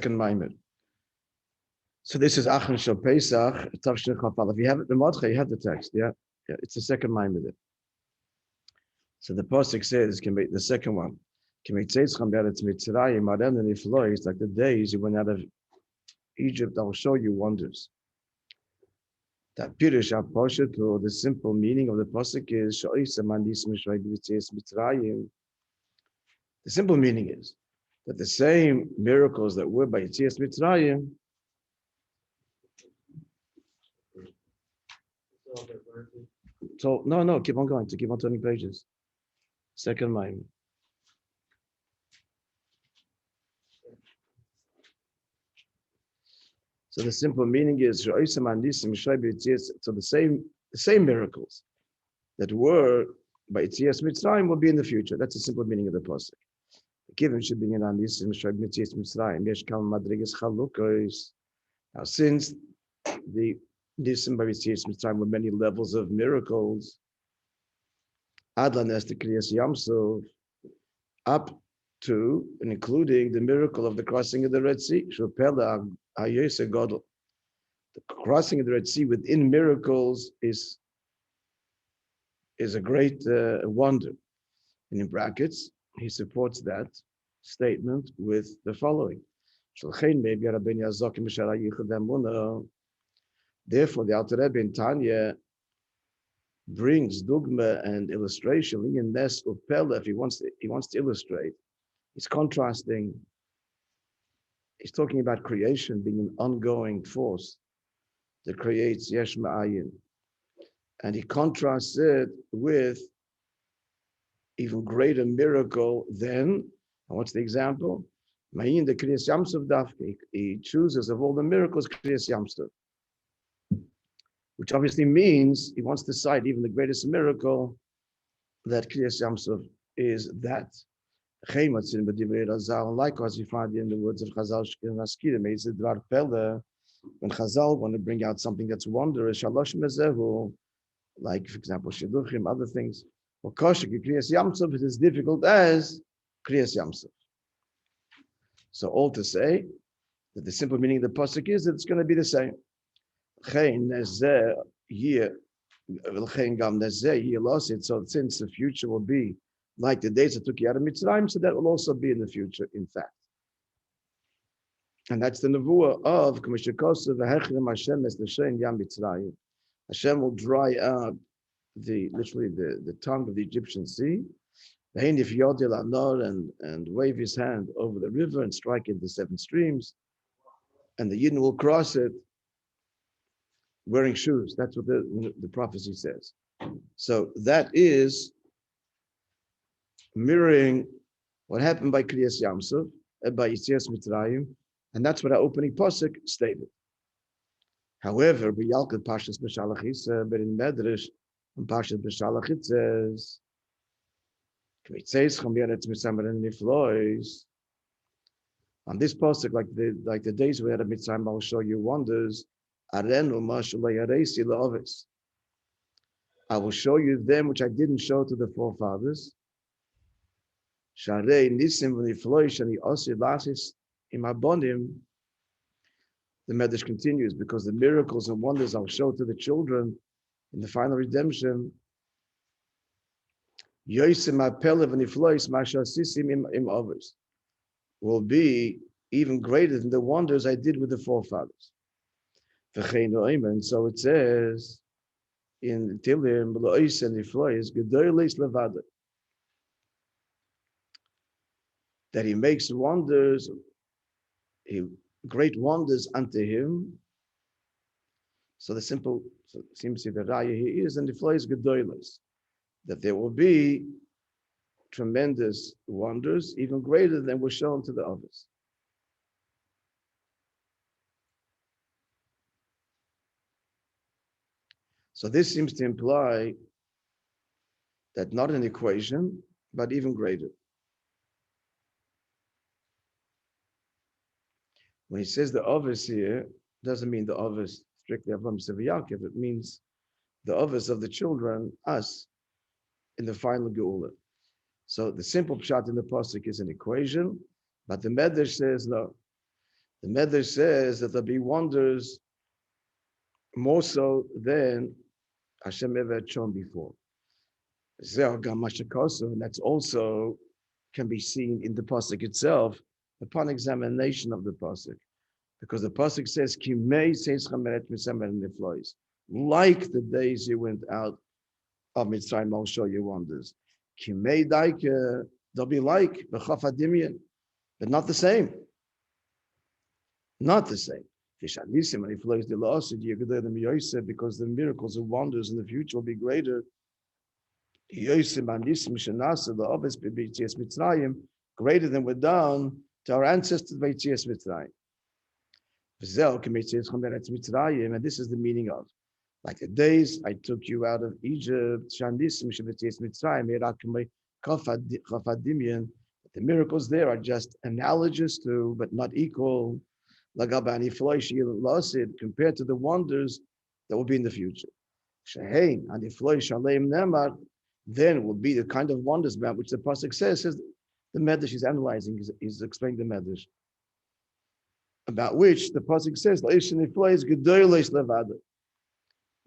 Maamar. So this is Achron Shal Pesach, Tzeischo. If you have it, you have the text, yeah? Yeah, it's the second Maamar. So the pasuk says, "Can be the second one. Can be Tzeischo Me'eretz Mitzrayim, Aden and Iflois, like the days you went out of Egypt. I will show you wonders." That Pirush HaPoshet, or the simple meaning of the pasuk is, the simple meaning is that the same miracles that were by Yetzias Mitzrayim. So no, keep on going. To keep on turning pages. Second Maamar. So the simple meaning is so the same miracles that were by Yetzias Mitzrayim will be in the future. That's the simple meaning of the pasuk. Given should be in Anisim Yetzias Mitzrayim. Yesh Kal Madrigas Chalukos. Now, since the Nisim by Yetzias Mitzrayim were many levels of miracles, Adlan as the Kriyas Yamsov, up to and including the miracle of the crossing of the Red Sea. The crossing of the Red Sea within miracles is a great wonder. And in brackets, he supports that statement with the following. Therefore, the Alter Rebbe in Tanya brings dogma and illustration. If he wants to illustrate, he's contrasting. He's talking about creation being an ongoing force that creates yesh ma'ayin, and he contrasts it with even greater miracle than. And what's the example? Ma'ayin the kriyas yamsuf dafke. He chooses of all the miracles kriyas yamsuf, which obviously means he wants to cite even the greatest miracle, that kriyas yamsuf is that. Likewise, you find in the words of Chazal, when Chazal want to bring out something that's wondrous, like, for example, Shidduchim, other things, or Koshik, Kriyas Yamsuf is as difficult as Kriyas Yamsuf. So all to say that the simple meaning of the pasuk is that it's going to be the same. So since the future will be like the days that took you out of Mitzrayim, so that will also be in the future, in fact. And that's the nevuah of Hashem will dry out the tongue of the Egyptian sea, and wave his hand over the river and strike into 7 streams, and the Yidden will cross it wearing shoes. That's what the prophecy says. So that is mirroring what happened by Kriyas Yamsuf, by Yetzias Mitzrayim, and that's what our opening pasuk stated. However, but in Medrash, in Parshas B'Shalach, it says, on this pasuk, like the days we had at Mitzrayim, I will show you wonders. I will show you them which I didn't show to the forefathers. The Medrash continues, because the miracles and wonders I'll show to the children in the final redemption will be even greater than the wonders I did with the forefathers. And so it says in Tilim, that he makes wonders, great wonders unto him. So the simple, seems to be the raya here is, and the flow is gedolos, that there will be tremendous wonders, even greater than were shown to the others. So this seems to imply that not an equation, but even greater. When he says the others here, doesn't mean the others strictly Avraham, Yitzchak, Yaakov. It means the others of the children, us, in the final Geula. So the simple pshat in the pasuk is an equation, but the Medrash says no. The Medrash says that there'll be wonders more so than Hashem ever had shown before. And that's also can be seen in the pasuk itself upon examination of the pasuk, because the pasuk says, "Kimei Tzeischo niflois," like the days you went out of Mitzrayim, I'll show you wonders. Kimei daike, they'll be like b'chafadimian, but not the same. Not the same. Because the miracles and wonders in the future will be greater. Greater than were done to our ancestors by Yetzias Mitzrayim. And this is the meaning of, like the days I took you out of Egypt, the miracles there are just analogous to, but not equal, compared to the wonders that will be in the future. Then will be the kind of wonders about which the pasuk says the Medrash is analyzing, is explaining the Medrash, about which the pasuk says,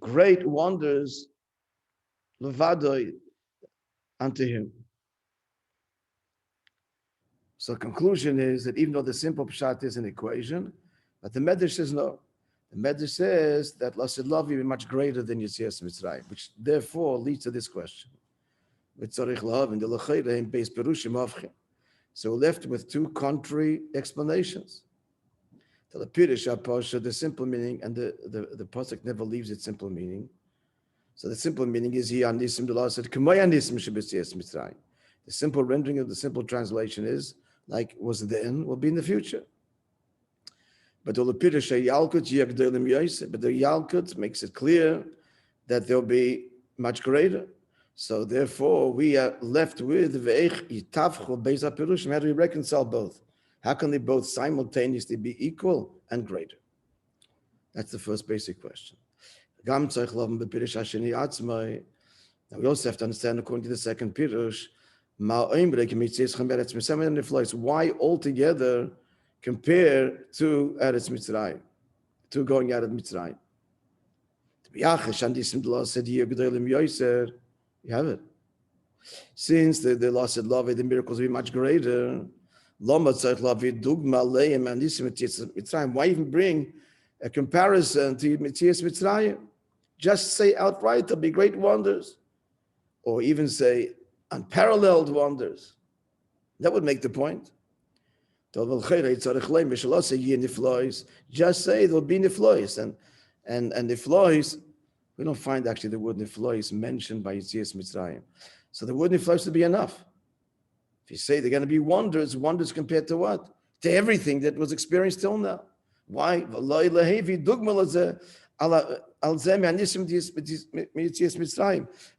great wonders levadoi unto him. So the conclusion is that even though the simple pshat is an equation, but the Medrash says no. The Medrash says that Lasid Love will be much greater than Yetzias Mitzrayim, which therefore leads to this question. So we're left with two contrary explanations. The simple meaning, and the pasuk never leaves its simple meaning. So the simple meaning is the simple rendering of the simple translation is like was then, will be in the future. But the Yalkut makes it clear that there'll be much greater. So therefore, we are left with how do we reconcile both? How can they both simultaneously be equal and greater? That's the first basic question. Now we also have to understand, according to the second Pirush, why altogether compare to Eretz Mitzrayim, to going out of Mitzrayim. You have it. Since the lost love, the miracles will be much greater. Why even bring a comparison to Yetzias Mitzrayim? Just say outright there'll be great wonders, or even say unparalleled wonders. That would make the point. Just say there'll be niflois, and niflois. We don't find actually the word niflois mentioned by Yetzias Mitzrayim. So the word niflois would be enough. If you say they're going to be wonders compared to what? To everything that was experienced till now. Why?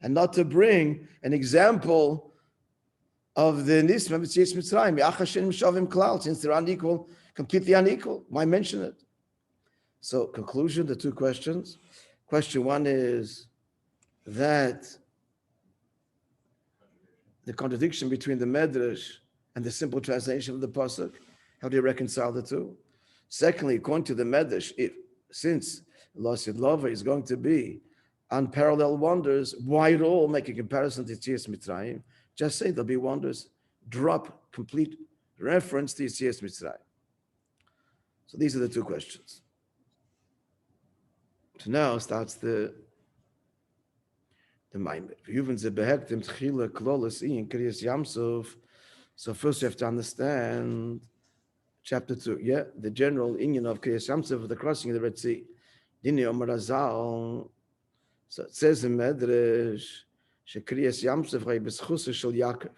And not to bring an example of the Nism of Yetzias Mitzrayim, since they're unequal, completely unequal. Why mention it? So, conclusion, the two questions. Question one is that the contradiction between the Medrash and the simple translation of the pasuk. How do you reconcile the two? Secondly, according to the Medrash, since Lasid Lava is going to be unparalleled wonders, why at all make a comparison to Yetzias Mitzrayim? Just say there'll be wonders. Drop complete reference to Yetzias Mitzrayim. So these are the two questions. So now starts the Maimon. So first you have to understand chapter 2. The general inyan of Kriyas Yamsuf, the crossing of the Red Sea. So it says in Medrash, Kriyas Yamsuf shel Yaakov.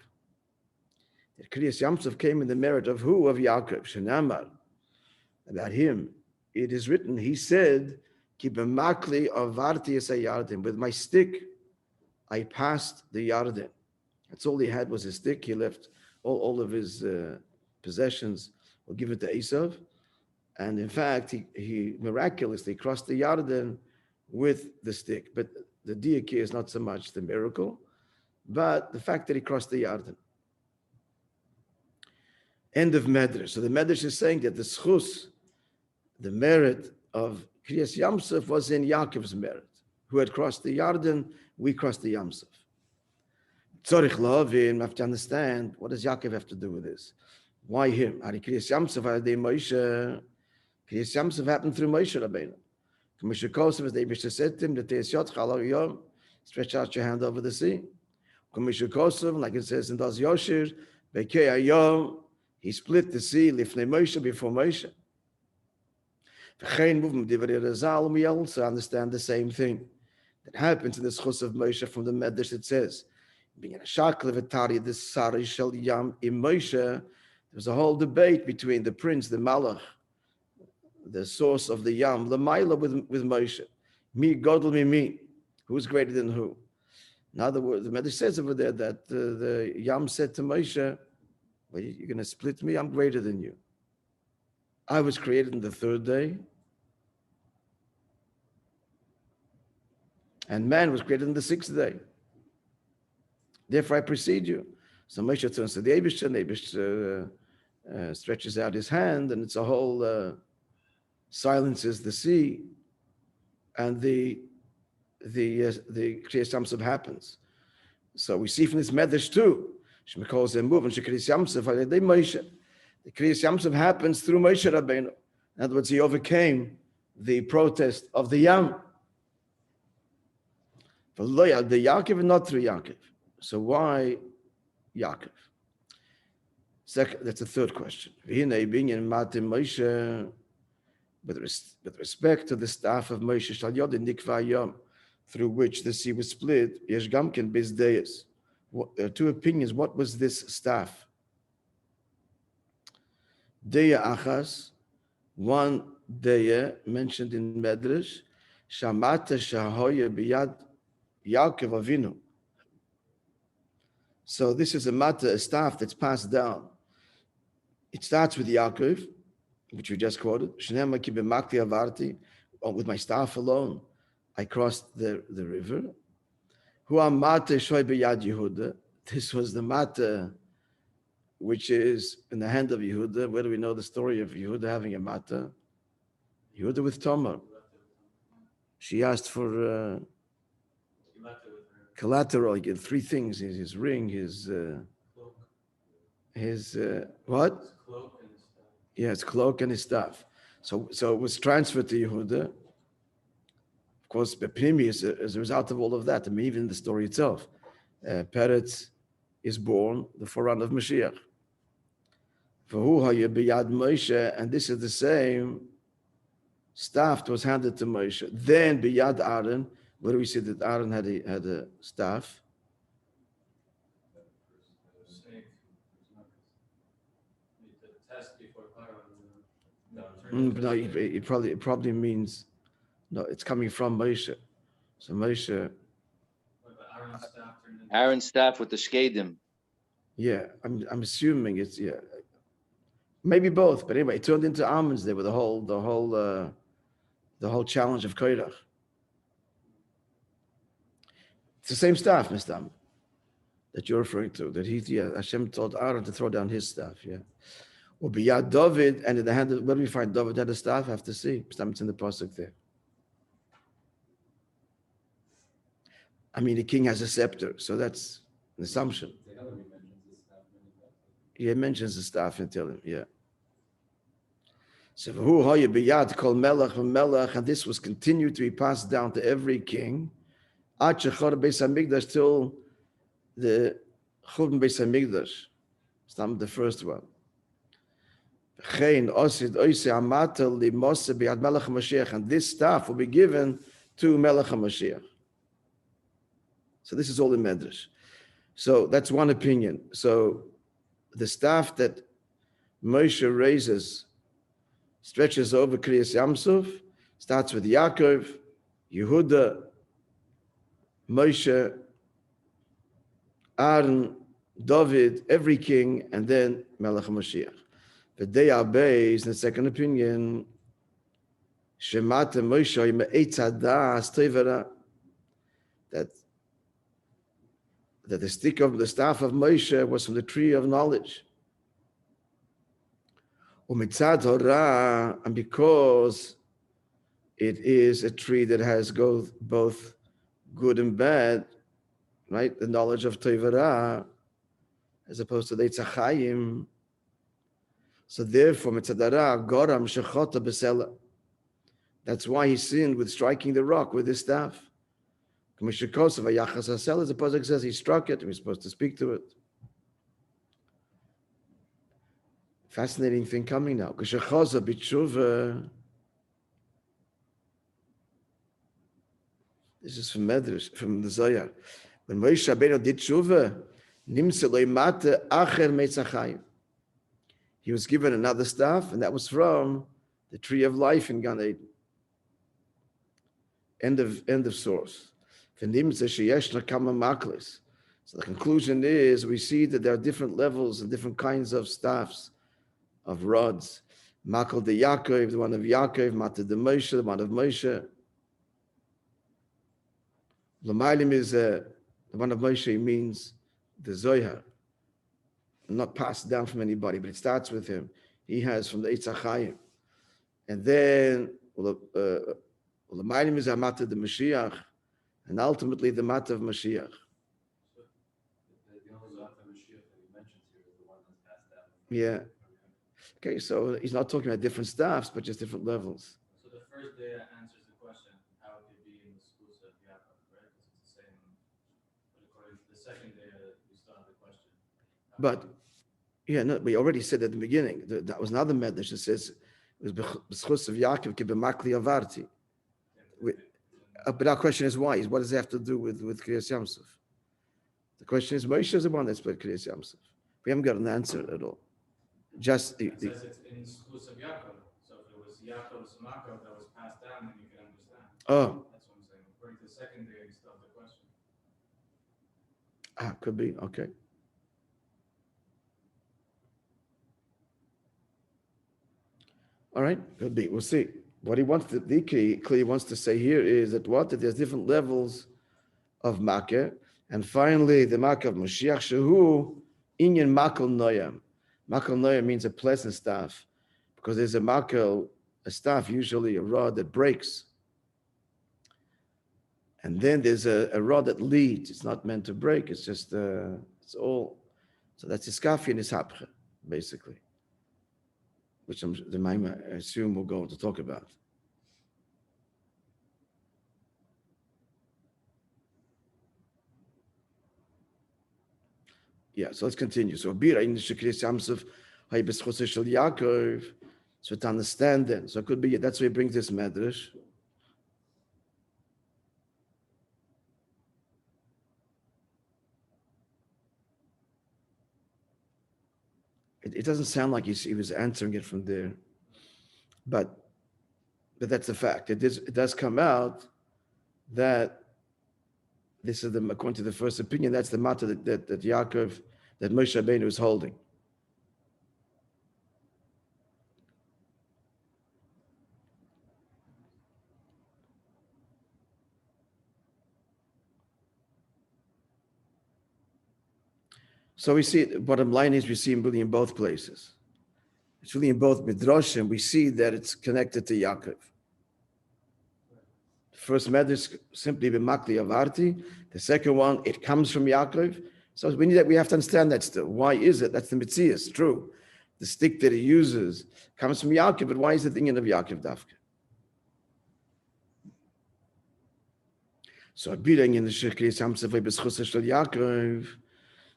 That Kriyas Yamsuf came in the merit of who? Of Yaakov. Shenamar. About him, it is written, he said, with my stick, I passed the Yarden. That's all he had was his stick. He left all of his possessions, or give it to Esav. And in fact, he miraculously crossed the Yarden with the stick. But the diak is not so much the miracle, but the fact that he crossed the Yarden. End of Medrash. So the Medrash is saying that the schus the merit of Kriyas Yamsuf was in Yaakov's merit, who had crossed the Yarden, we crossed the Yamsuf. Tzorich Lovin, have to understand, what does Yaakov have to do with this? Why him? Kriyas Yamsuf, Moishe. Kriyas Yamsuf happened through Moishe Rabbeinu. Moishe Kosev, as the Eibishter said to him, the Tzeischo, stretch out your hand over the sea. Moishe Kosev, like it says in Das Yoshir, Bekei Ayom, he split the sea, Lifnei Moishe, before Moishe. We also understand the same thing that happens in the schus of Moshe from the Medrash. It says, being in a shakle v'tari the sari shel yam in Moshe, there was a whole debate between the prince, the malach, the source of the yam, the Maila with Moshe. Mi godel mi, who's greater than who? In other words, the Medrash says over there that the yam said to Moshe, well, you're going to split me, I'm greater than you. I was created on the third day, and man was created on the sixth day. Therefore, I precede you. So Moshe turns to the Eibishter, and the Eibishter stretches out his hand, and it's a whole silences the sea, and the Kriyas Yamsuf happens. So we see from this Medrash too. Shemekol Zemmuv and Kriyas Yamsuf alei Moshe. The Kriyas Yamsuf happens through Moshe Rabbeinu. In other words, he overcame the protest of the Yam. For loyal, the Yaakov and not through Yaakov. So why Yaakov? Second, that's the third question. With respect to the staff of Moshe Shal Yodin Nikva Yom, through which the sea was split, Yesh Gamken Biz Deyes. There are two opinions. What was this staff? Deya Achas, one Deya mentioned in Medrash, Shamata Shahoya Biyad Yaakov Avinu. So this is a staff that's passed down. It starts with Yaakov, which we just quoted. Shnema ki b'makti avarti, with my staff alone, I crossed the river. Hu amata shoy b'yad Yehuda. This was the mata which is in the hand of Yehuda. Where do we know the story of Yehuda having a mata? Yehuda with Tamar. She asked for collateral. He get three things: his ring, his what? His cloak and his staff. Yeah, his cloak and his staff. So it was transferred to Yehuda. Of course, Bepnimi is as a result of all of that. I mean, even the story itself, Peretz is born, the forerunner of Mashiach. And this is the same staff that was handed to Moshe. Then biyad Aaron, where do we see that Aaron had a staff? No, it probably means no. It's coming from Moishe. So Moishe. Aaron's staff with the shkedim. Yeah, I'm assuming it's maybe both, but anyway, it turned into almonds there with the whole challenge of Koirach. It's the same staff, Mr. that you're referring to. That Hashem told Aaron to throw down his staff. Yeah. Or biyad David, and in the hand of, where do we find David had a staff? I have to see. It's in the pasuk there. I mean, the king has a scepter, so that's an assumption. He mentions the staff and tell him, yeah. So who hoye biyad kol melech, and this was continued to be passed down to every king. Ad shechor beis hamikdash till the churban beis hamikdash. It's the first one. And this staff will be given to Melech HaMashiach. So this is all in Medrash. So that's one opinion. So the staff that Moshe raises stretches over Kriyas Yamsuf, starts with Yaakov, Yehuda, Moshe, Aaron, David, every king, and then Melech HaMashiach. But they are based, in the second opinion, Shemata Moshe me'etzadas tevera, that the stick of the staff of Moshe was from the tree of knowledge. Umitzad Torah, and because it is a tree that has both good and bad, right? The knowledge of Tovara, as opposed to the Tzachayim. So therefore, Mitzadara, Goram Shechota Besela. That's why he sinned with striking the rock with his staff. As the Pasuk says, he struck it, and we're supposed to speak to it. Fascinating thing coming now. This is from Medrash, from the Zohar. When Moishe Rabbeinu did tshuva, he was given another staff, and that was from the tree of life in Gan Eden. End of source. So the conclusion is, we see that there are different levels and different kinds of staffs, of rods. Makal de Yaakov, the one of Yaakov, Mata de Moshe, the one of Moshe. L'maylim is the one of Moshe means the Zohar, not passed down from anybody, but it starts with him. He has from the Eitzachayim. And then L'maylim is a Mata de Mashiach, and ultimately the Mata of Mashiach. Yeah. Okay, so he's not talking about different staffs, but just different levels. So the first day answers the question, how it could be in the schools of Yaakov, right? Because it's the same. But according to the second day, we still have the question. But, yeah, no, we already said at the beginning, that was another medrash that says, it was b'schus of Yaakov ki b'makli avarti. But our question is why? What does it have to do with Kriyas Yamsuf? The question is, Moishe is the one that split Kriyas Yamsuf. We haven't got an answer at all. Just it says it's in schools of Yaakov. So if it was Yaakov's Makov that was passed down, then you can understand. Oh. That's what I'm saying. According to the second day, you still have the question. Could be, okay. All right, could be. We'll see. What he wants to, clearly wants to say here is that that there's different levels of Makkah, and finally the Makkah of Mashiach Shehu Inyan Makal Noyam. Makal Noyam means a pleasant staff, because there's a staff, usually a rod that breaks, and then there's a rod that leads. It's not meant to break. It's just it's all. So that's iskafi and ishapche, basically, which the Maimah, I assume, we'll go to talk about. Yeah, so let's continue. So Bira in the Shekris Yamsuf, Hay Beschose Shel Yaakov. So to understand then. So it could be, that's why he brings this medrash. It doesn't sound like he was answering it from there. But that's the fact. It does come out that this is according to the first opinion, that's the matter that Yaakov, that Moshe Rabbeinu is holding. So we see, bottom line is, we see him really in both places. It's really in both midrashim. We see that it's connected to Yaakov. The first medrash simply b'makli avarti. The second one, it comes from Yaakov. So we have to understand that still. Why is it? That's the mitzias. True. The stick that he uses comes from Yaakov, but why is it the inyan of Yaakov dafka? So Abirang in the Shekris Hamsefei b'schus shel Yaakov.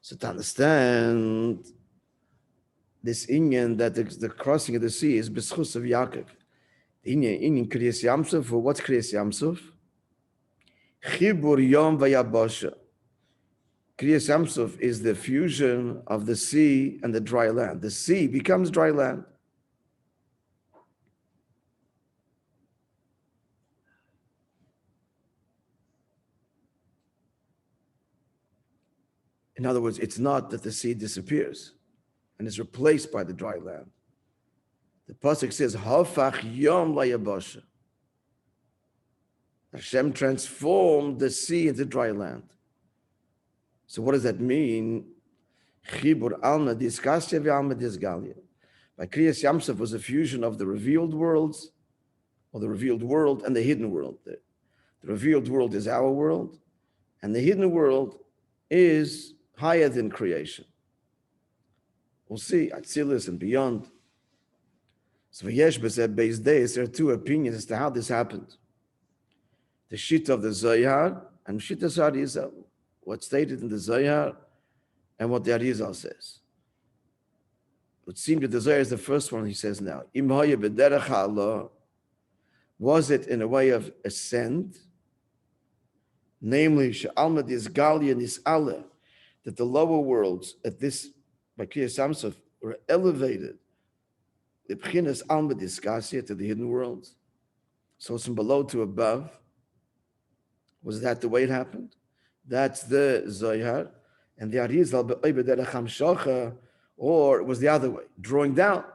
So to understand this inyan that the crossing of the sea is b'schus of Yaakov. The inyan Kriyas Yamsuf, for what's Kriyas Yamsuf? Chibur Yom Vayabasha. Kriyas Yamsuf is the fusion of the sea and the dry land. The sea becomes dry land. In other words, it's not that the sea disappears and is replaced by the dry land. The pasuk says, "Hafach Yom Vayabasha." Hashem transformed the sea into dry land. So what does that mean? Chibur alma diskasya v'alma disgalia. By Kriyas Yamsuf was a fusion of the revealed worlds, or the revealed world and the hidden world. The revealed world is our world, and the hidden world is higher than creation. We'll see, Atzilus and beyond. So V'yesh b'zeh beis days, there are two opinions as to how this happened. The Shita of the Zohar and Shita Arizal, what's stated in the Zohar and what the Arizal says. It would seem that the Zohar is the first one he says now. Im haya b'derech ha'Allah, was it in a way of ascent? Namely, she'alma disgalia nis'ala, that the lower worlds at this, by Kriyas Yamsuf, were elevated. The B'chinas alma disgasia to the hidden worlds. So it's from below to above. Was that the way it happened? That's the Zohar. And the Arizal be'oibederech hamshocha, or it was the other way, drawing down.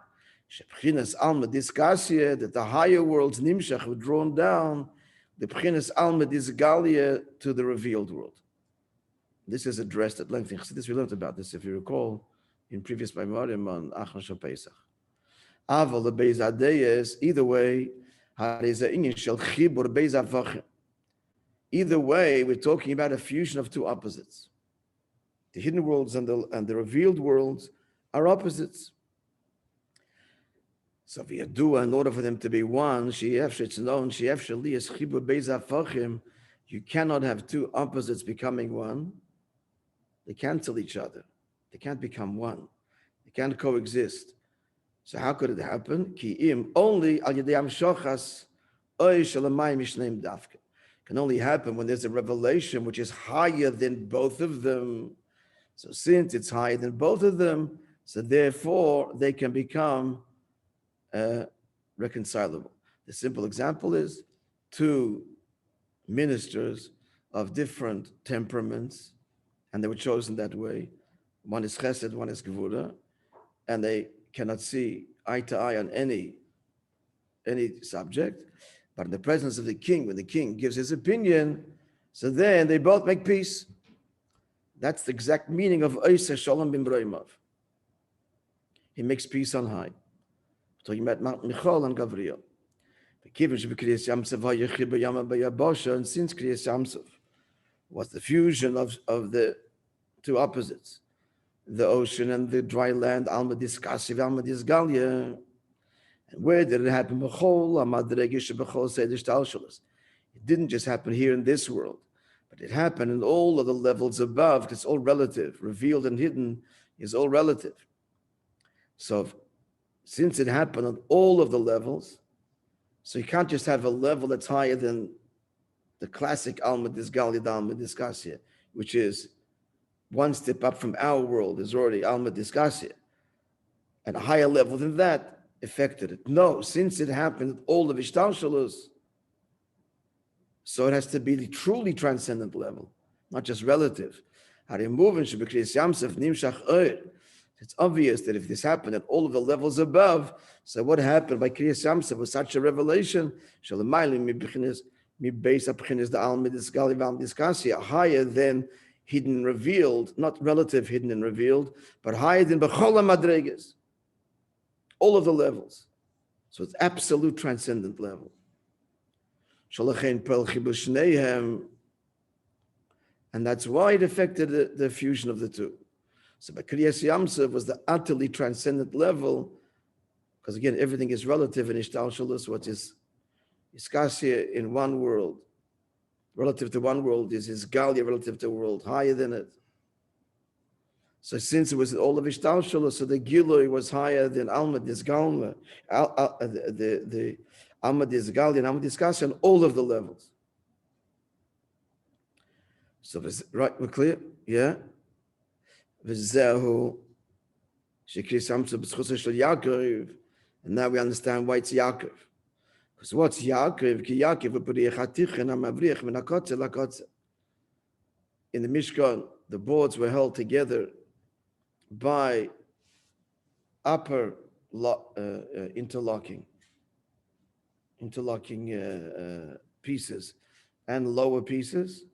Shebchinas alma disgasia, that the higher worlds nimshach were drawn down, the B'chinas alma disgalia to the revealed world. This is addressed at length in Chassidus. We learned about this, if you recall, in previous Maimarim on Achron Shal Pesach. Aval the Beis Adeyes, either way, either way, we're talking about a fusion of two opposites. The hidden worlds and the revealed worlds are opposites. So in order for them to be one, you cannot have two opposites becoming one. They cancel each other. They can't become one. They can't coexist. So how could it happen? Only can only happen when there's a revelation which is higher than both of them. So since it's higher than both of them, so therefore they can become reconcilable. The simple example is two ministers of different temperaments, and they were chosen that way. One is chesed, one is gevura, and they cannot see eye to eye on any subject. But in the presence of the king, when the king gives his opinion, so then they both make peace. That's the exact meaning of Oiseh Shalom bin Broimov. He makes peace on high. We're talking about Mount Michal and Gabriel. And since Kriyas Yamsuf was the fusion of the two opposites, the ocean and the dry land, Alma Discasiv, Alma Disgalia. And where did it happen? It didn't just happen here in this world, but it happened in all of the levels above, because it's all relative. Revealed and hidden is all relative. So since it happened on all of the levels, so you can't just have a level that's higher than the classic Alma Disgalia, Alma Disgasia, which is one step up from our world is already Alma Disgasia. And a higher level than that affected it. No, since it happened at all of Ishtalshalos, so it has to be the truly transcendent level, not just relative. It's obvious that if this happened at all of the levels above, so what happened by Kriyas Yamsuf was such a revelation, higher than hidden and revealed, not relative hidden and revealed, but higher than B'chol HaMadreges, all of the levels. So it's absolute transcendent level. And that's why it affected the fusion of the two. So by Kriyas Yamsuf was the utterly transcendent level, because again, everything is relative in Ishtalshalos. What is Iskasia in one world, relative to one world, is Galia relative to a world higher than it. So since it was all of Ishtalshalos, so the Gilui was higher than Alma Disgalma, the Alma Disgalia and Alma Disgasia on all of the levels. So right, we're clear? Yeah? And now we understand why it's Yaakov. Because what's Yaakov? In the Mishkan, the boards were held together by upper interlocking pieces and lower pieces,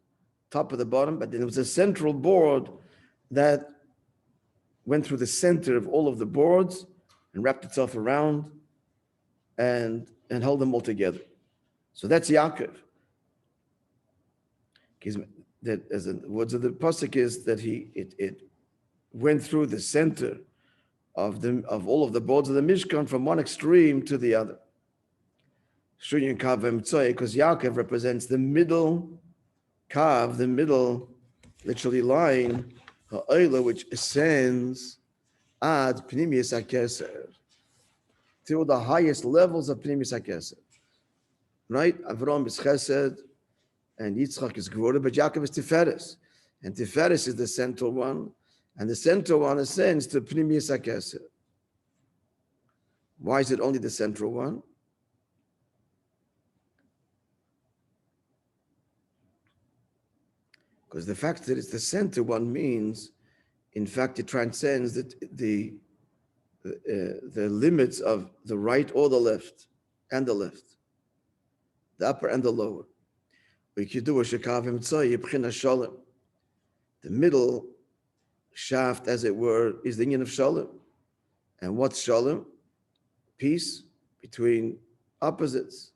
top of the bottom, but then there was a central board that went through the center of all of the boards, and wrapped itself around and held them all together. So that's Yaakov. That, as the words of the pasuk is that it went through the center of all of the boards of the Mishkan from one extreme to the other. Because Yaakov represents the middle kav, the middle, literally line, which ascends ad pnimius hakeser, to the highest levels of pnimius hakeser. Right? Avram is chesed, and Yitzchak is Gvura, but Yaakov is Tiferes. And Tiferes is the central one, and the central one ascends to Pnimius HaKeser. Why is it only the central one? Because the fact that it's the center one means, in fact, it transcends the limits of the right or the left, the upper and the lower. The middle shaft, as it were, is the union of shalom. And what's shalom? Peace between opposites.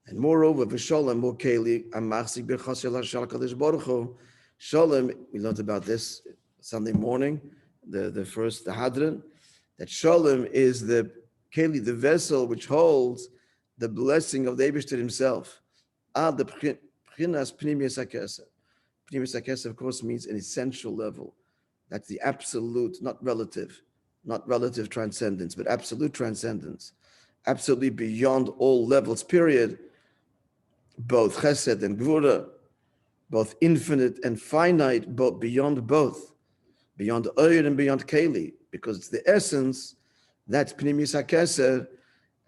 And moreover, v'shalom mokeli amachzik b'chasel hashal kadosh baruch hu. Shalom, we learned about this Sunday morning, the Hadran, that shalom is the keli, the vessel which holds the blessing of the Eibishter himself. Ad the P'chinas Pnimius HaKeser. Pnimius HaKeser, of course, means an essential level. That's the absolute, not relative transcendence, but absolute transcendence. Absolutely beyond all levels, period. Both Chesed and Gvura, both infinite and finite, both beyond Oyer and beyond Keli, because it's the essence, that's Pnimius HaKeser,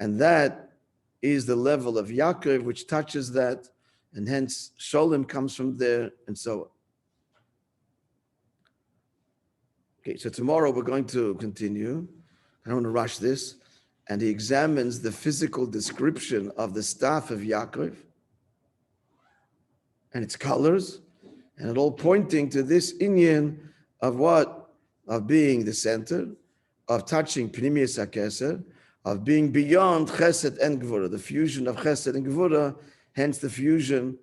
and that is the level of Yaakov, which touches that, and hence Sholem comes from there, and so on. Okay, so tomorrow we're going to continue. I don't want to rush this. And he examines the physical description of the staff of Yaakov and its colors, and it all pointing to this inyan of what? Of being the center, of touching Pnimius HaKeser, of being beyond Chesed and Gvura, the fusion of Chesed and Gvura, hence the fusion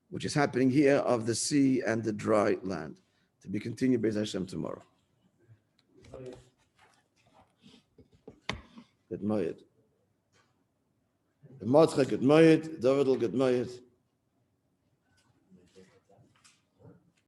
which is happening here of the sea and the dry land. To be continued Be'ez Hashem tomorrow. Good Moed. Good Moed, David, good Moed.